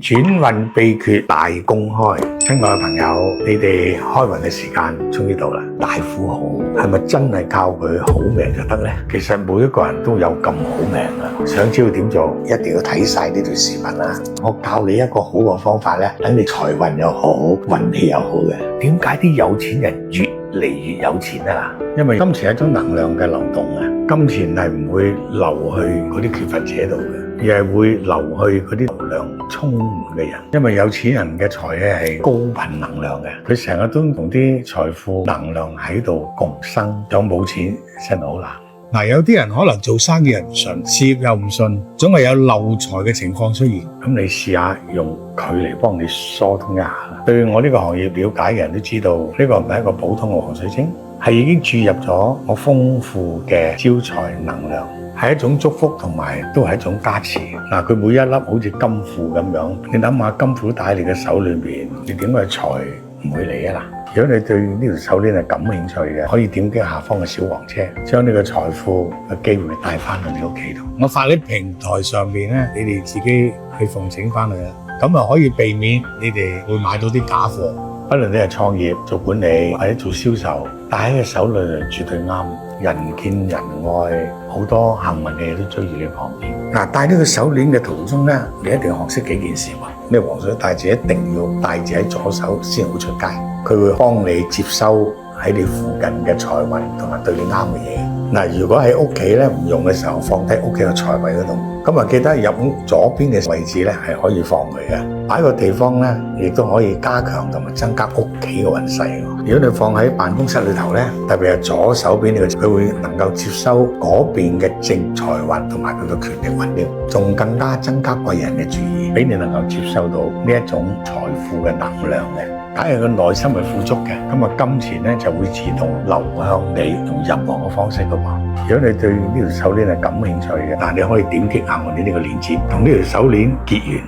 轉運秘訣大公開，親愛嘅朋友，你哋開運嘅時間終於到啦！大富豪係咪真係靠佢好命就得呢？其實每一個人都有咁好命啊！想知道點做，一定要睇晒呢段視頻啦！我教你一個好嘅方法咧，等你財運又好，運氣又好嘅。點解啲有錢人越嚟越有錢啊？因為金錢係一種能量嘅流動啊！金錢係唔會流去嗰啲缺乏者度嘅。而係會流去嗰啲能量充滿嘅人，因為有錢人嘅財氣係高頻能量嘅，佢成日都同啲財富能量喺度共生。有冇錢真係好難。有啲人可能做生意唔順，事業又唔順，總係有漏財嘅情況出現。咁你試下用佢嚟幫你疏通一下啦。對我呢個行業了解嘅人都知道，呢個唔係一個普通嘅黃水晶，係已經注入咗我豐富嘅招財能量。係一種祝福同埋都係一種加持。佢每一粒好似金庫咁樣，你諗下金庫戴喺你嘅手裏邊，你點解財唔會嚟啊？如果你對呢條手鏈係感興趣嘅，可以點擊下方嘅小黃車，將呢個財富嘅機會帶翻去你屋企度。我發喺平台上邊咧，你哋自己去奉請翻去啦，咁啊可以避免你哋會買到啲假貨。不論你係創業、做管理或者做銷售，戴喺個手裏絕對啱。人見人愛，好多幸運嘅嘢都追住你旁邊。戴呢個手鏈嘅途中咧，你一定要學識幾件事喎。呢個黃水帶子一定要戴住喺左手先好出街，佢會幫你接收喺你附近嘅財運同埋對你啱嘅嘢。如果喺屋企咧唔用嘅時候，放低屋企嘅財位嗰度，咁記得入屋左邊嘅位置咧係可以放佢嘅。擺個地方咧，亦都可以加強同埋增加屋企嘅運勢。如果你放喺辦公室裏頭咧，特別係左手邊呢個，佢會能夠接收嗰邊嘅正財運同埋佢嘅權力運添，仲更加增加貴人嘅注意，俾你能夠接收到呢一種財富嘅能量嘅。假如個內心係富足嘅，咁金錢咧就會自動流向你，用任何嘅方式噶嘛。如果你對呢條手鏈係感興趣嘅，你可以點擊下我哋呢個鏈接，同呢條手鏈結緣。